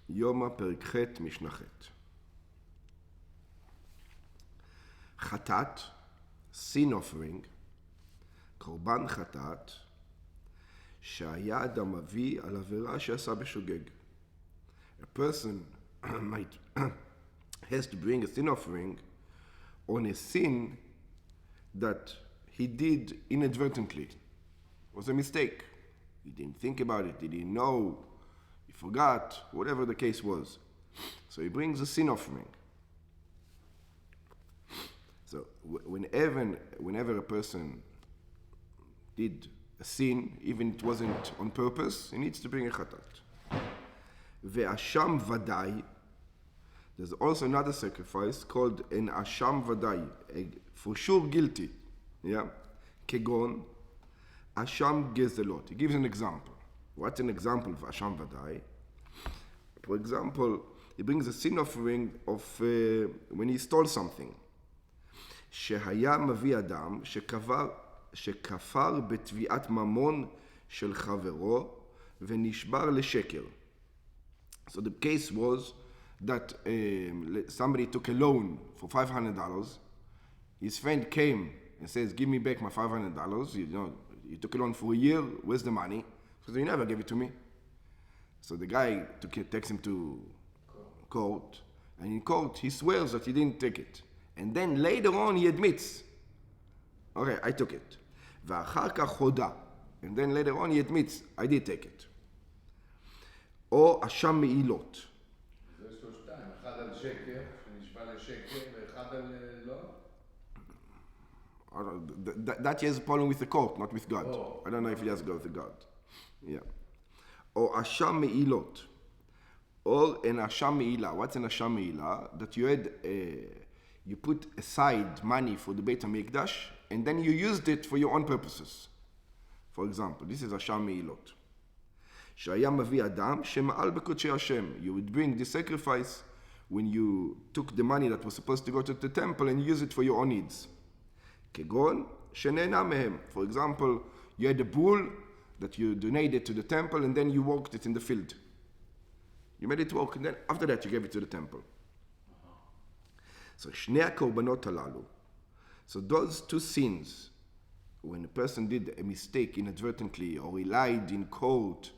Yoma פרק ח' משנה ח'. חטאת, sin offering, קורבן חטאת, שהיה אדם מביא על עבירה שעשה בשוגג. A person might has to bring a sin offering on a sin that he did inadvertently. It was a mistake. He didn't think about it, he didn't know, he forgot, whatever the case was. So he brings a sin offering. So whenever a person did a sin, even it wasn't on purpose, he needs to bring a chatat. Ve'asham vadai. There's also another sacrifice called an asham vadai, for sure guilty. Yeah, kegon asham gezelot. He gives an example. What's an example of asham vadai? For example, he brings a sin offering of when he stole something. שהיה מביא אדם שכפר בתביעת ממון של חברו ונשבר לשקר. So the case was that somebody took a loan for $500. His friend came and says, give me back my $500. You took a loan for a year, where's the money? He says, you never gave it to me. So the guy takes him to court, and in court he swears that he didn't take it. And then later on he admits, okay, I took it. ואחר כך הודה. And then later on he admits, I did take it. או אשם מעילות. זה שלושתיים, אחד על שקר, שנשבע לשקר, ואחד על לא? That he has a problem with the court, not with God. Oh. I don't know if he has to go with God. Yeah. או אשם מעילות. Or an asham me'ilah. What's an asham me'ilah? That you had you put aside money for the Beit HaMikdash, and then you used it for your own purposes. For example, this is asham me'ilot. שהיה מביא אדם שמעל בקודשי השם. You would bring the sacrifice when you took the money that was supposed to go to the temple and use it for your own needs. כגון שנהנה מהם. For example, you had a bull that you donated to the temple and then you walked it in the field. You made it walk, and then after that you gave it to the temple. So שני הקורבנות הללו. So those two sins, when a person did a mistake inadvertently or he lied in court,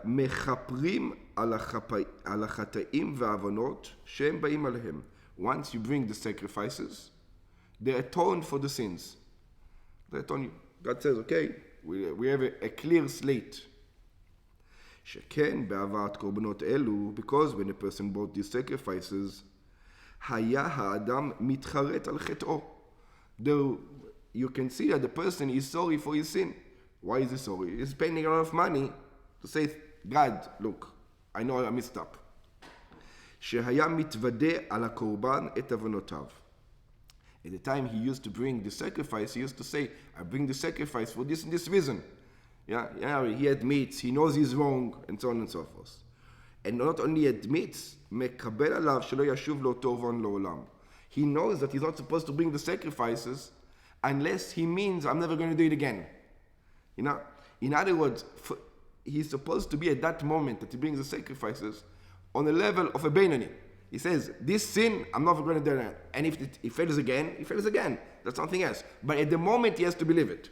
מכפרים על החטאים והעוונות שהם באים עליהם. Once you bring the sacrifices, they atone for the sins. They atone you. God says, okay, we have a clear slate. שכן בהבאת קורבנות אלו, because when a person brought these sacrifices, היה האדם מתחרט על חטאו. Though you can see that the person is sorry for his sin. Why is he sorry? He's spending a lot of money to say, God, look, I know I messed up. שהיה מתוודה על הקורבן את עוונותיו. At the time he used to bring the sacrifice, he used to say, I bring the sacrifice for this and this reason. Yeah, he admits, he knows he's wrong, and so on and so forth. And not only admits, מקבל עליו שלא ישוב לאותו עוון לעולם. He knows that he's not supposed to bring the sacrifices unless he means, I'm never going to do it again. In other words, he's supposed to be at that moment that he brings the sacrifices on the level of a Beinoni. He says, this sin, I'm not going to do it. And if he fails again, he fails again. That's something else. But at the moment, he has to believe it.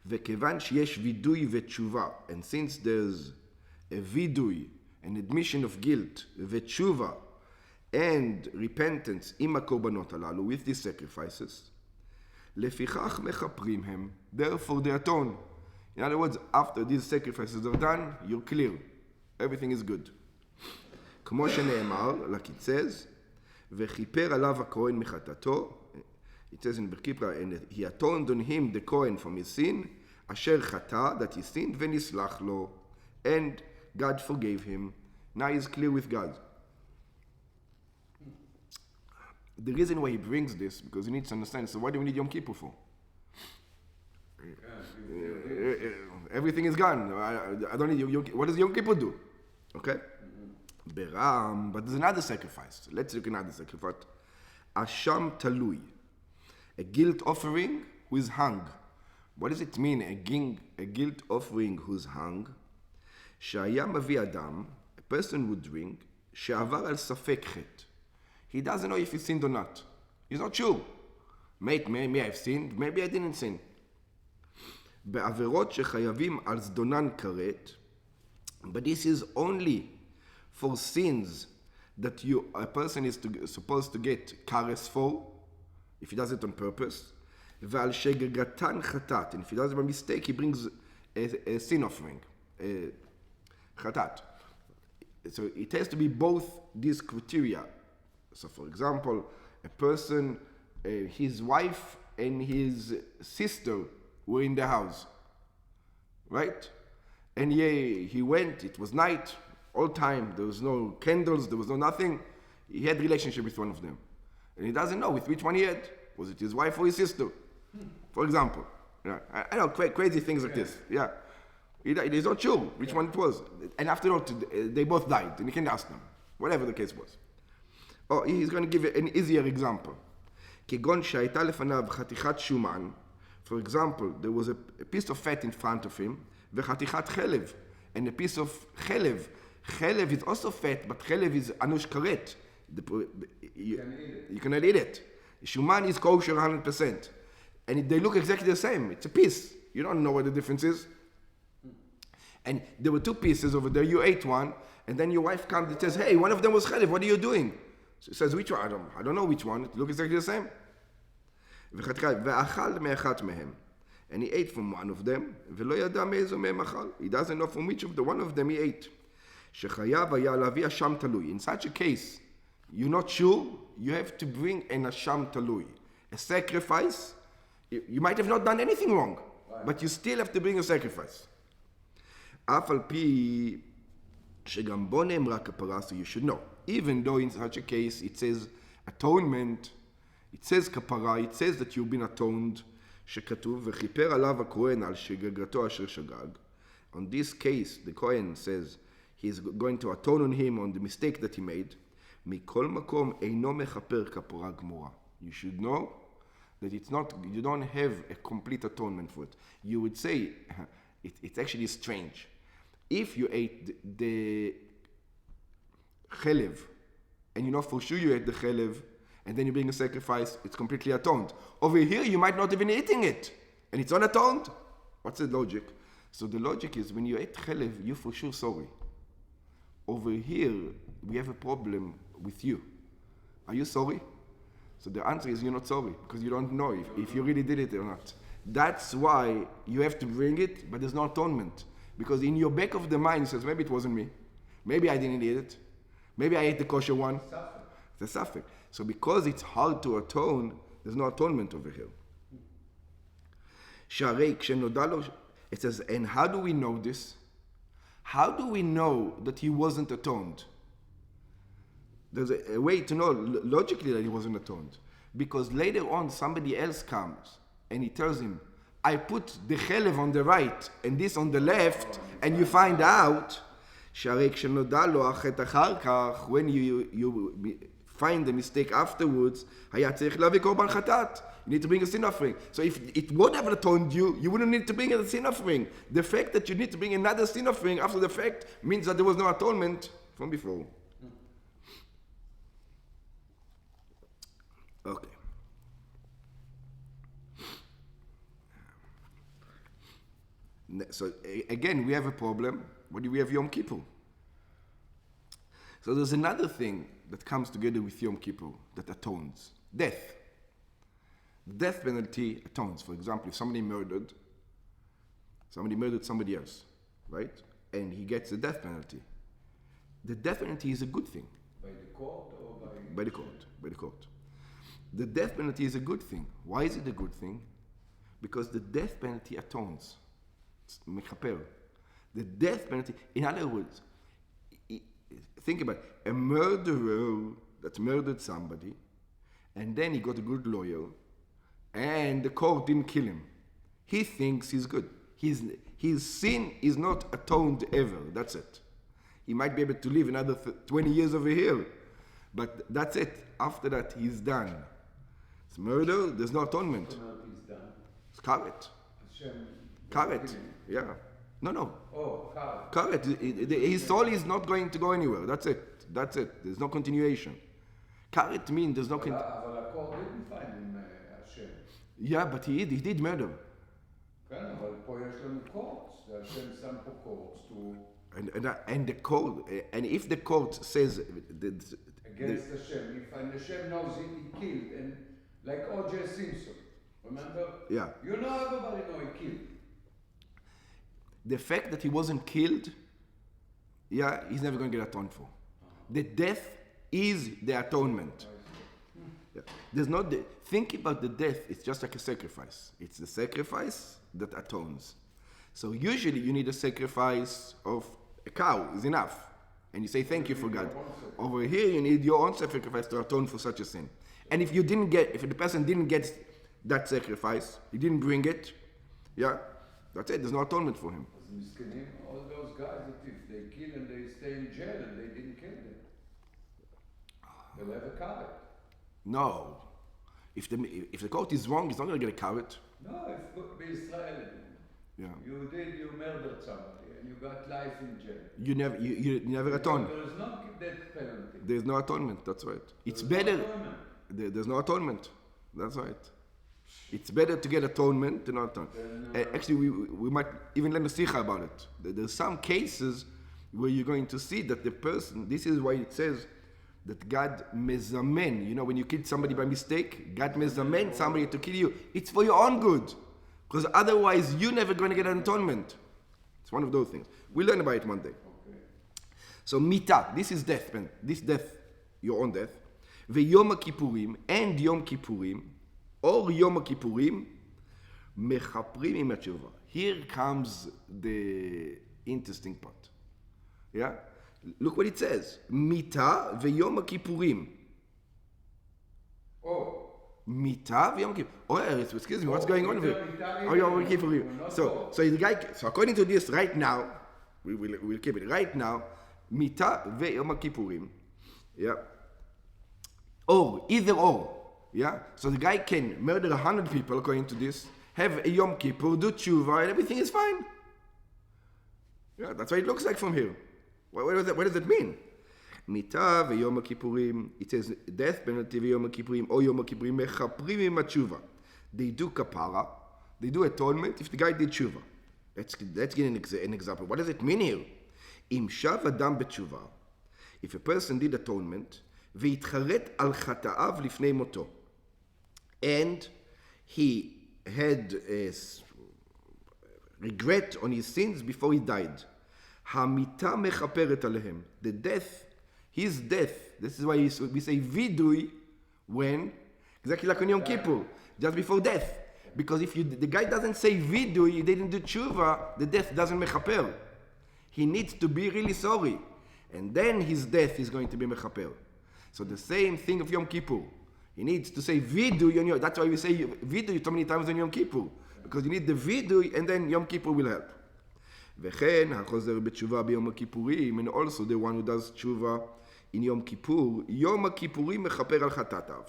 וכיוון שיש וידוי ותשובה, and since there's a וידוי, an admission of guilt, ותשובה, and repentance עם הקורבנות הללו, with these sacrifices, לפיכך מכפרים הם, therefore they atone. In other words, after these sacrifices are done, you're clear. Everything is good. כמו שנאמר, like it says, וכיפר עליו הכהן מחטאתו, it says in Berkipra, and he atoned on him, the Kohen, from his sin, asher chata, that he sinned, v'nislach lo, and God forgave him. Now he's clear with God. The reason why he brings this, because he needs to understand, so why do we need Yom Kippur for? Everything is gone. I don't need Yom Kippur. What does Yom Kippur do? Okay? Beram, but there's another sacrifice. Let's look at another sacrifice. Asham talui. A guilt offering who is hung. What does it mean, a guilt offering who's hung? שהיה מביא אדם, a person would drink, שעבר על ספק חטא. He doesn't know if he sinned or not. He's not sure. Maybe I've sinned, maybe I didn't sin. בעבירות שחייבים על זדונן כרת, but this is only for sins that a person is supposed to get kares for, if he does it on purpose, ועל שגגתן חטאת, and if he does it by mistake, he brings a sin offering, חטאת. So it has to be both these criteria. So for example, a person, his wife and his sister were in the house, right? And he went, it was night, all time, there was no candles, there was no nothing. He had a relationship with one of them. And he doesn't know with which one he had. Was it his wife or his sister? For example. Yeah, I know, crazy things like this. Yeah. He's not sure which one it was. And after all, they both died, and you can ask them, whatever the case was. Oh, he's going to give an easier example. כגון שהייתה לפניו חתיכת שומן, for example, there was a piece of fat in front of him, וחתיכת חלב, and a piece of חלב. חלב is also fat, but חלב is anush karet. You cannot eat it. Shuman is kosher 100%. And they look exactly the same. It's a piece. You don't know what the difference is. And there were two pieces over there. You ate one, and then your wife comes and says, hey, one of them was chalev. What are you doing? She says, which one? I don't know which one. It looks exactly the same. ואכל מאחת מהם. And he ate from one of them, ולא ידע מאיזו מהם אכל. He doesn't know from which of the one of them he ate. שחייב היה להביא אשם תלוי. In such a case, you're not sure, you have to bring an אשם תלוי. A sacrifice. You might have not done anything wrong, but you still have to bring a sacrifice. אף על פי שגם בו נאמרה כפרה, so you should know. Even though in such a case it says atonement, it says כפרה, it says that you've been atoned, שכתוב, וכיפר עליו הכהן על שגגתו אשר שגג. On this case, the Kohen says he's going to atone on him on the mistake that he made. מכל מקום אינו מכפר כפרה גמורה. You should know that it's not, you don't have a complete atonement for it. You would say, it's actually strange. If you ate the chelev, and you know for sure you ate the chelev, and then you bring a sacrifice, it's completely atoned. Over here, you might not even eating it, and it's unatoned. What's the logic? So the logic is, when you ate chelev, you're for sure sorry. Over here, we have a problem with you. Are you sorry? So the answer is you're not sorry, because you don't know if you really did it or not. That's why you have to bring it, but there's no atonement. Because in your back of the mind, it says, maybe it wasn't me. Maybe I didn't eat it. Maybe I ate the kosher one. It's a suffix. So because it's hard to atone, there's no atonement over here. It says, and how do we know this? How do we know that he wasn't atoned? There's a way to know logically that he wasn't atoned. Because later on, somebody else comes and he tells him, I put the chelev on the right and this on the left, and you find out, when you find the mistake afterwards, you need to bring a sin offering. So if it would have atoned you, you wouldn't need to bring a sin offering. The fact that you need to bring another sin offering after the fact means that there was no atonement from before. Okay. So again, we have a problem. What do we have? Yom Kippur. So there's another thing that comes together with Yom Kippur that atones. Death. The death penalty atones. For example, if somebody murdered somebody else, right? And he gets the death penalty. The death penalty is a good thing. By the court or by... By the court. By the court. The death penalty is a good thing. Why is it a good thing? Because the death penalty atones. It's mechaper. The death penalty, in other words, think about it. A murderer that murdered somebody, and then he got a good lawyer, and the court didn't kill him. He thinks he's good. His sin is not atoned ever. That's it. He might be able to live another 20 years over here, but that's it. After that, he's done. It's murder, there's no atonement. He's done. It's karet. Karet, yeah. No. Oh, Correct. His soul is not going to go anywhere. That's it. There's no continuation. Karet means there's no... אבל הקור didn't find him השם. Yeah, but he did murder. כן, אבל פה יש לנו קורץ. השם שם פה קורץ to... And the court, and if the court says... against Hashem. And Hashem knows he killed. And like O.J. Simpson. Remember? Yeah. You know everybody know he killed. The fact that he wasn't killed, yeah, he's never going to get atoned for. The death is the atonement. Yeah. There's not think about the death, it's just like a sacrifice. It's the sacrifice that atones. So usually you need a sacrifice of a cow, is enough. And you say thank you for God. Over here you need your own sacrifice to atone for such a sin. And if the person didn't get that sacrifice, he didn't bring it, yeah, that's it, there's no atonement for him. All those guys that if they kill and they stay in jail and they didn't kill them, they'll have a carrot. No. If the court is wrong, he's not going to get a carrot. No, if Israel, yeah. you murdered somebody and you got life in jail. You never atone. There is no death penalty. There's no atonement, that's right. It's There's better. No atonement. There's no atonement. That's right. It's better to get atonement than not atone. Actually, we might even learn a sikha about it. There's some cases where you're going to see that the person, this is why it says that God mezamen, you know, when you kill somebody by mistake, God mezamen somebody to kill you. It's for your own good. Because otherwise, you're never going to get an atonement. It's one of those things. We'll learn about it one day. Okay. So, mita, this is death, man. This death, your own death. Ve-Yom Kippurim, and Yom Kippurim, or Yom Kippurim, mechaprim im hatshuva. Here comes the interesting part. Yeah? Look what it says. Mita ve-Yom Kippurim. Oh. Mita ve-Yom Kippurim. Oh, excuse me, what's going on here? Oh, Yom Kippurim. So the guy, so according to this, right now, we'll keep it. Right now, Mita ve-Yom Kippurim. Yeah. Or, either or. Yeah? So the guy can murder 100 people, according to this, have a Yom Kippur, do tshuva, and everything is fine. Yeah, that's what it looks like from here. What does it mean? Mita ve'Yom Kippurim, it says death penalty ve'Yom Kippurim, or Yom Kippurim, mechaprim im hatshuva. They do kapara, they do atonement if the guy did tshuva. Let's give an example. What does it mean here? Im shav adam b'tshuva, if a person did atonement, ve'itcharet al chata'av lifnei moto, and he had regret on his sins before he died. Hamita mechaperet alehem. The death, his death. This is why we say vidui when, exactly like on Yom Kippur, just before death. Because if the guy doesn't say vidui, he didn't do tshuva, the death doesn't mechaper. He needs to be really sorry. And then his death is going to be mechaper. So the same thing of Yom Kippur. He needs to say vidui on Yom. That's why we say vidui so many times on Yom Kippur, because you need the vidui, and then Yom Kippur will help. וכן החוזר בתשובה ביום הכיפורים, and also the one who does tshuva in Yom Kippur, Yom הכיפורים מכפר על חטאתיו.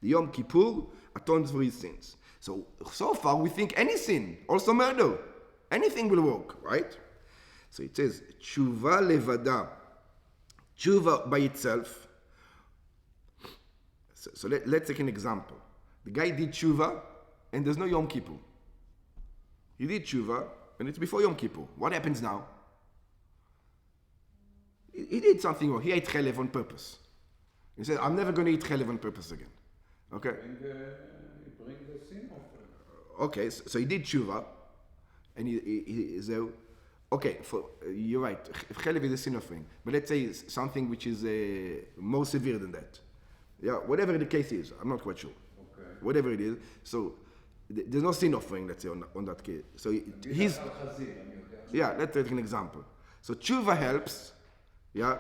The Yom Kippur atones for his sins. So far we think any sin, also murder, anything will work, right? So it says tshuva levada, tshuva by itself. So let's take an example. The guy did tshuva, and there's no Yom Kippur. He did tshuva, and it's before Yom Kippur. What happens now? He did something wrong. He ate chelev on purpose. He said, I'm never going to eat chelev on purpose again. Okay? Bring the sin offering. Okay, so he did tshuva, and he said, okay, you're right, chelev is a sin offering. But let's say something which is more severe than that. Yeah, whatever the case is, I'm not quite sure. Okay. Whatever it is, so there's no sin offering, let's say, on that case. So he's... Yeah, let's take an example. So tshuva helps, yeah?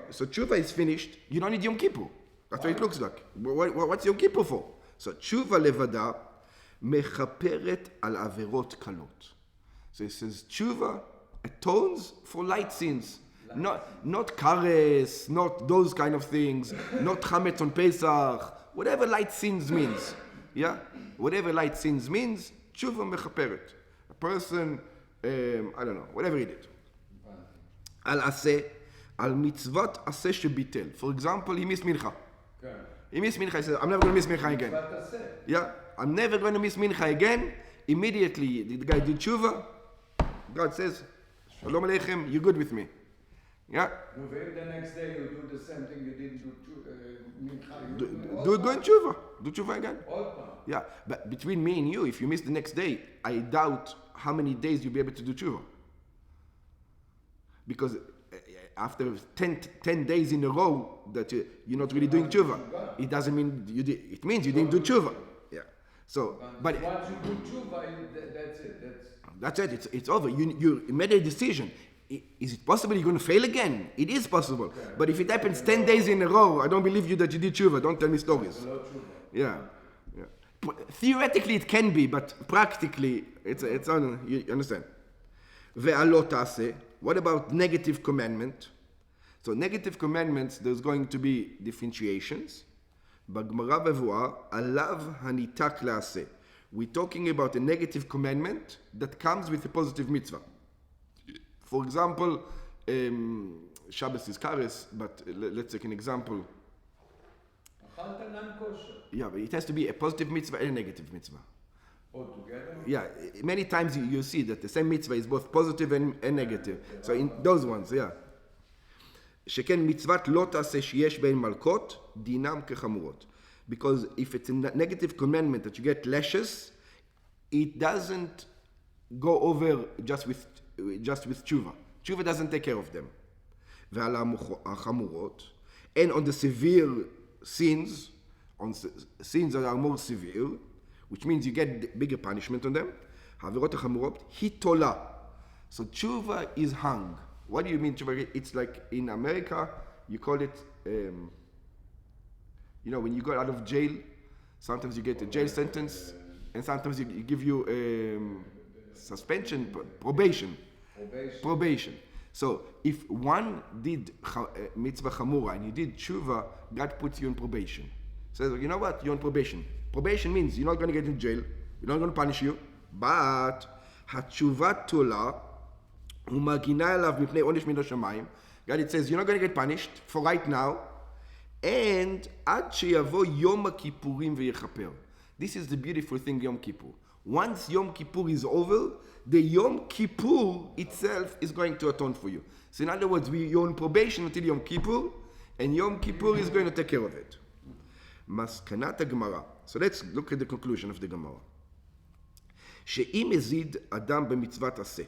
So tshuva is finished, you don't need Yom Kippur. That's what it looks like. What's Yom Kippur for? So tshuva levada mechaperet al averot kalot. So it says tshuva atones for light sins. Not kares, not those kind of things, not chametz on Pesach, whatever light sins means. Yeah? Whatever light sins means, tshuva mechaperet. A person I don't know, whatever he did. Al aseh, al mitzvot aseh shebitel. For example, he missed mincha. He missed mincha. He said, I'm never going to miss mincha again. Yeah, I'm never going to miss mincha again. Immediately, the guy did tshuva. God says, Shalom Aleichem, you're good with me. Yeah. The next day you do the same thing you didn't do mincha. Do again tshuva. Do tshuva again. All time. Yeah, but between me and you, if you miss the next day, I doubt how many days you'll be able to do tshuva. Because after 10 days in a row that you're not really doing tshuva, it doesn't mean you did. It means you didn't do tshuva. Yeah. So, but once you do tshuva, that's it. That's it. It's over. You made a decision. Is it possible you're going to fail again? It is possible. Okay. But if it happens 10 days in a row, I don't believe you that you did tshuva. Don't tell me stories. Yeah. Theoretically it can be, but practically it's on. You understand? Ve'alo ta'aseh. What about negative commandment? So negative commandments, there's going to be differentiations. B'Gemara Bevuah, alav hanitak la'aseh. We're talking about a negative commandment that comes with a positive mitzvah. For example, Shabbos is kares, but let's take an example. Yeah, but it has to be a positive mitzvah and a negative mitzvah. Altogether? Yeah, many times you see that the same mitzvah is both positive and negative. So in those ones, yeah. שכן מצוות לא תעשה שיש בהן מלכות, דינם כחמורות. Because if it's a negative commandment that you get lashes, it doesn't go over just with tshuva. Tshuva doesn't take care of them. ועל החמורות, and on the severe sins, on sins that are more severe, which means you get bigger punishment on them, העבירות החמורות, היא תולה. So tshuva is hung. What do you mean tshuva? It's like in America, you call it, when you go out of jail, sometimes you get a jail sentence, and sometimes you give you suspension, probation. So if one did mitzvah chamura and you did tshuva, God puts you on probation. Says, you know what? You're on probation. Probation means you're not going to get in jail. You're not going to punish you. But hatshuva tola umagina elav mipnei onish min hashamayim. God, it says you're not going to get punished for right now. And ad sheyavo Yom Kippurim veyechaper. This is the beautiful thing, Yom Kippur. Once Yom Kippur is over, the Yom Kippur itself is going to atone for you. So in other words, you're on probation until Yom Kippur, and Yom Kippur is going to take care of it. Maskanat Gemara. So let's look at the conclusion of the Gemara. She'im ezid adam b'mitzvat aseh.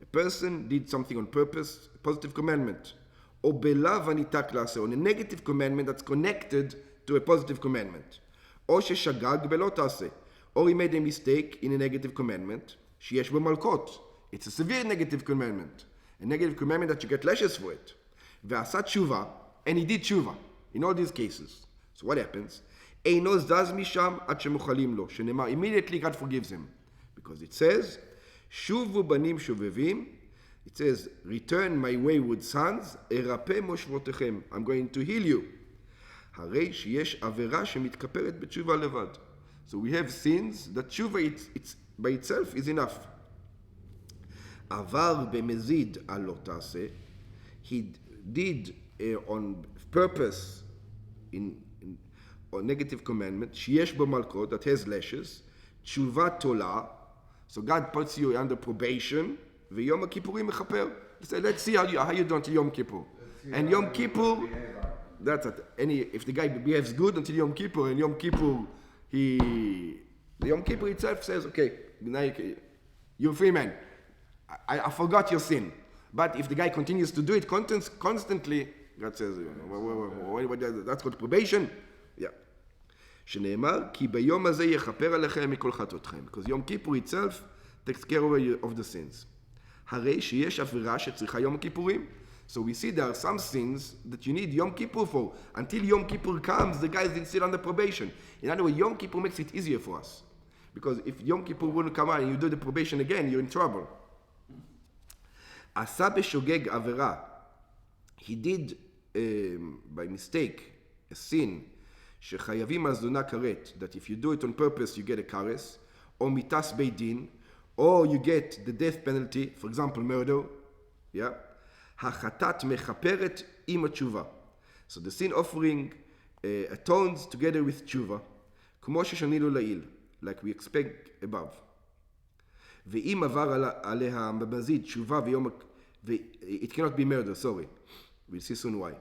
A person did something on purpose, a positive commandment, or belav anitak la'aseh, on a negative commandment that's connected to a positive commandment, or sheshagag belo ta'aseh, or he made a mistake in a negative commandment, sheyesh b'malkot. It's a severe negative commandment, a negative commandment that you get lashes for it. Ve'asat tshuva, and he did tshuva in all these cases. So what happens? Eino zaz misham ad shemuchalim lo, shenemar, immediately God forgives him, because it says, shuvu banim shuvevim. It says, return my wayward sons, erape moshvotechem. I'm going to heal you. Harei sheyesh avera shemitkaperet b'tshuva levad. So we have sins that tshuva it's by itself is enough. Avar b'mezid alo ta'aseh. He did on purpose in negative commandment. Sheyesh b'malkot, that has lashes. Tshuva tola. So God puts you under probation. V'yom Kippurim mechaper. He said, let's see how you do until Yom Kippur. And Yom Kippur, that's it. If the guy behaves good until Yom Kippur, and Yom Kippur, the Yom Kippur itself says, okay, now you're a free man. I forgot your sin. But if the guy continues to do it constantly, God says, that's called probation. Yeah. שנאמר, כי ביום הזה יכפר עליכם מכל חטאותכם. Because Yom Kippur itself takes care of the sins. הרי שיש עבירה שצריכה יום הכיפורים. So we see there are some sins that you need Yom Kippur for. Until Yom Kippur comes, the guys didn't sit under probation. In other words, Yom Kippur makes it easier for us. Because if Yom Kippur wouldn't come out and you do the probation again, you're in trouble. עשה בשוגג עבירה. He did, by mistake, a sin, שחייבים הזונה כרת, that if you do it on purpose, you get a kares, או מיתס בית דין, or you get the death penalty, for example, murder, yeah? Hachatat mechaperet im tshuva. So the sin offering atones together with tshuva, כמו ששנינו לעיל, like we expect above. ואם עבר עליה במזיד תשובה ויום, it cannot be murder, sorry. We'll see soon why.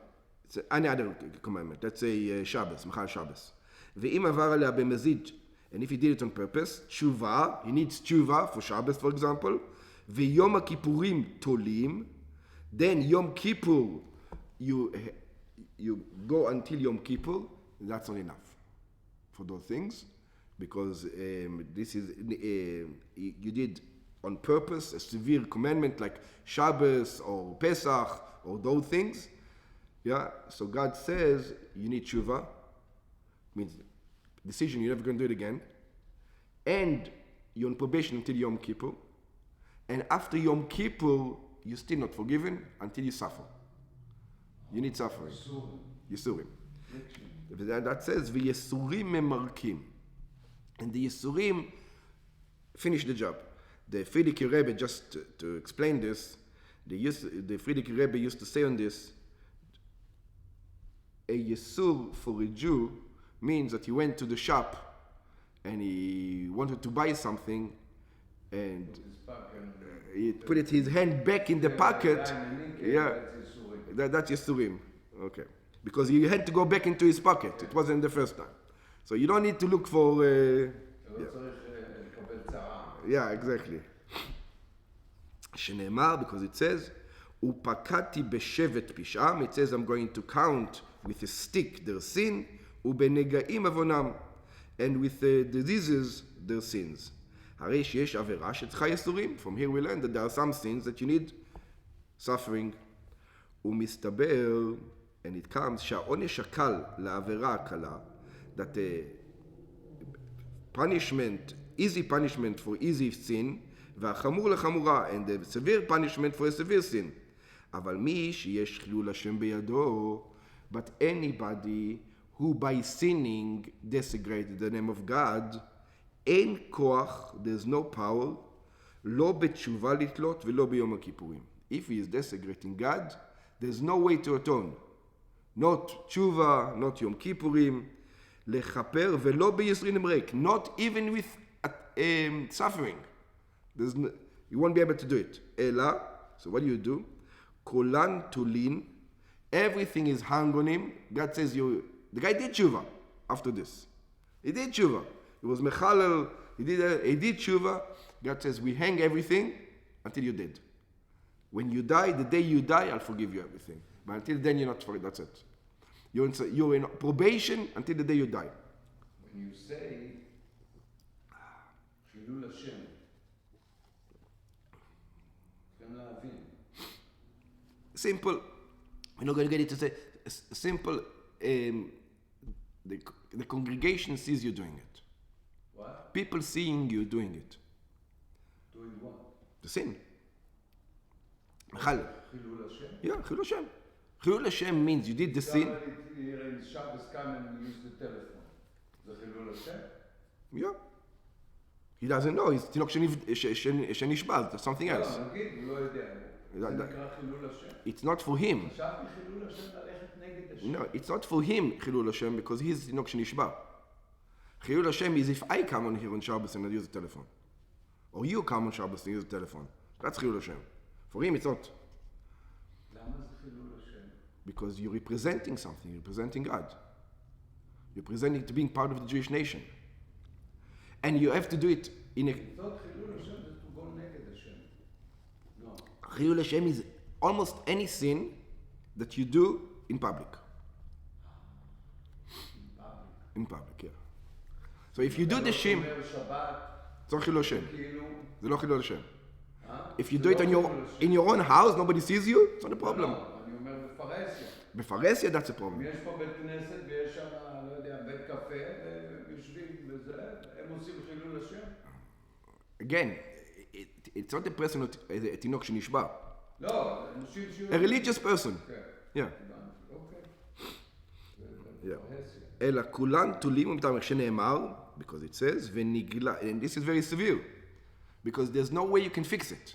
It's any other commandment. Let's say Shabbos, Machal Shabbos. ואם עבר עליה במזיד, and if he did it on purpose, tshuva, he needs tshuva for Shabbos, for example, ויום הכיפורים תולים, then Yom Kippur, you go until Yom Kippur, that's not enough for those things, because this is, you did on purpose a severe commandment like Shabbos or Pesach or those things. Yeah, so God says you need tshuva, means decision you're never going to do it again, and you're on probation until Yom Kippur, and after Yom Kippur you're still not forgiven until you suffer. You need suffering. Yisurim. That says v'yesurim memarkim, and the Yisurim finish the job. The Frierdiker Rebbe, just to explain this, the Frierdiker Rebbe used to say on this, a Yisur for a Jew means that he went to the shop and he wanted to buy something and he put his hand back in the pocket. Yeah, that's Yisurim. Okay. Because he had to go back into his pocket. It wasn't the first time. So you don't need to look for... yeah, exactly. שנאמר, because it says, ופקדתי בשבט פשעם, it says I'm going to count with a stick their sin, ובנגעים עוונם, and with the diseases their sins. הרי שיש עבירה שצריכה ייסורים. From here we learn that there are some sins that you need suffering. ומסתבר, and it comes, שהעונש הקל לעבירה הקלה, that punishment, easy punishment for easy sin, והחמור לחמורה, and the severe punishment for a severe sin. אבל מי שיש חילול השם בידו, but anybody who by sinning desecrated the name of God, אין כוח, there's no power, לא בתשובה לתלות ולא ביום הכיפורים. If he is desecrating God, there's no way to atone. Not tshuva, not Yom Kippurim, lechaper ולא בישרין אמרק, not even with suffering. You won't be able to do it. Ela, so what do? Kolan tulin, everything is hung on him. God says the guy did tshuva after this. He did tshuva. He was mechalel, he did tshuva. God says we hang everything until you're dead. When you die, the day you die, I'll forgive you everything. But until then, you're not forgiven. That's it. You're in probation until the day you die. When you say Chilul Hashem, simple. We're not going to get it to say simple. The congregation sees you doing it. What? People seeing you doing it. Doing what? The sin. Chilul Hashem? Yeah, Chilul Hashem. Chilul Hashem means you did the sin. Here in Shabbos come and use the telephone. The Chilul Hashem? Yeah. He doesn't know. He's תינוק שנשבע. That's something else. לא, נגיד, הוא לא יודע. זה נקרא חילול השם. It's not for him. חשבתי חילול השם ללכת נגד השם. No, it's not for him, Chilul Hashem, because he's תינוק שנשבע. Chilul Hashem is if I come on here on Shabbos and I use the telephone. Or you come on Shabbos and use the telephone. That's Chilul Hashem. For him, it's not. למה זה חילול השם? Because you're representing something. You're representing God. You're presenting to being part of the Jewish nation. And you have to do it in a... It's not חילול השם, זה to go נגד השם. No. Chilul Hashem is almost any sin that you do in public. In public, yeah. So if you do the shim, it's not Chilul Hashem. It's not Chilul Hashem. If you do it in your own house, nobody sees you, it's not a problem. אני אומר בפרהסיה. בפרהסיה, that's a problem. יש פה בית כנסת ויש שם, לא יודע, בית קפה, ויושבים וזה, הם עושים חילול השם? Again, it's not a person, a תינוק שנשבע. לא, אנשים A religious person. Yeah. אוקיי. אלא כולן תולים ומתאמר שנאמר, because it says, ונגלה, and this is very severe, because there's no way you can fix it.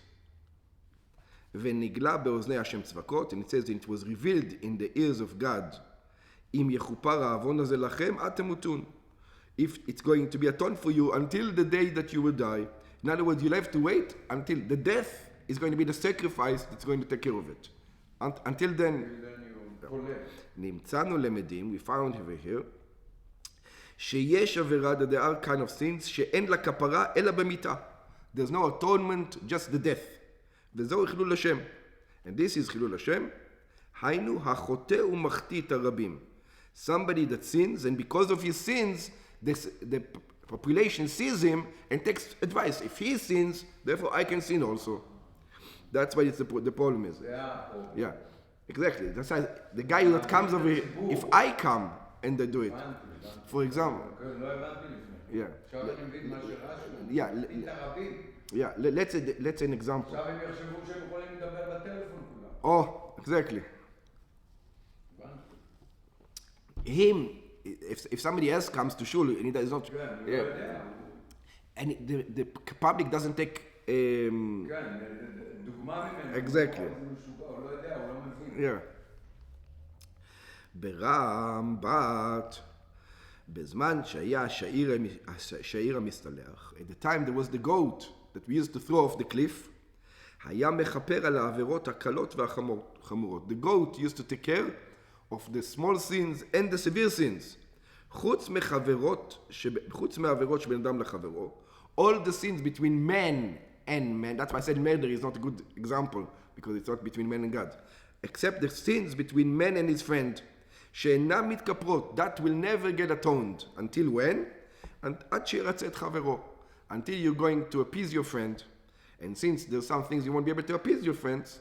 ונגלה באוזני השם צבקות, and it says it was revealed in the ears of God, אם יכופר העוון הזה לכם, עד תמותון. If it's going to be atoned for you until the day that you will die. In other words, you'll have to wait until the death is going to be the sacrifice that's going to take care of it. Until then, נמצאנו למדים, we found over here, שיש עבירה, that there are kind of sins, שאין לה כפרה אלא במיתה. There's no atonement, just the death. וזהו חילול השם. And this is חילול השם. היינו החוטא ומחטיא את הרבים. Somebody that sins, and because of his sins, the population sees him and takes advice. If he sins, therefore I can sin also. That's why it's the problem is. Yeah, exactly. That's why the guy that comes over here, if I come and they do it, for example. Yeah. Yeah, let's say an example. Oh, exactly. Him, if somebody else comes to shul and he does not, yeah, and the public doesn't take, exactly. Yeah. ברם בת בזמן שהיה השעיר המסתלח, at the time there was the goat that we used to throw off the cliff, היה מכפר על העבירות הקלות והחמורות. The goat used to take care of the small sins and the severe sins. חוץ מהעבירות שבין אדם לחברו, all the sins between man and man, that's why I said murder is not a good example, because it's not between man and God, except the sins between man and his friend, שאינם מתכפרות, that will never get atoned. Until when? עד שירצה את חברו. Until you're going to appease your friend, and since there's some things you won't be able to appease your friends,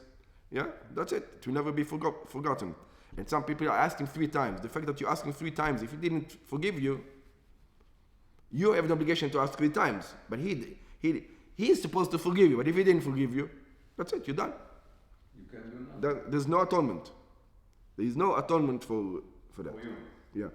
yeah, that's it. It will never be forgotten. And some people are asking 3 times. The fact that you're asking 3 times, if he didn't forgive you, you have the obligation to ask 3 times. But he is supposed to forgive you. But if he didn't forgive you, that's it. You're done. You can do nothing. There's no atonement. There is no atonement for that. For you. Yeah.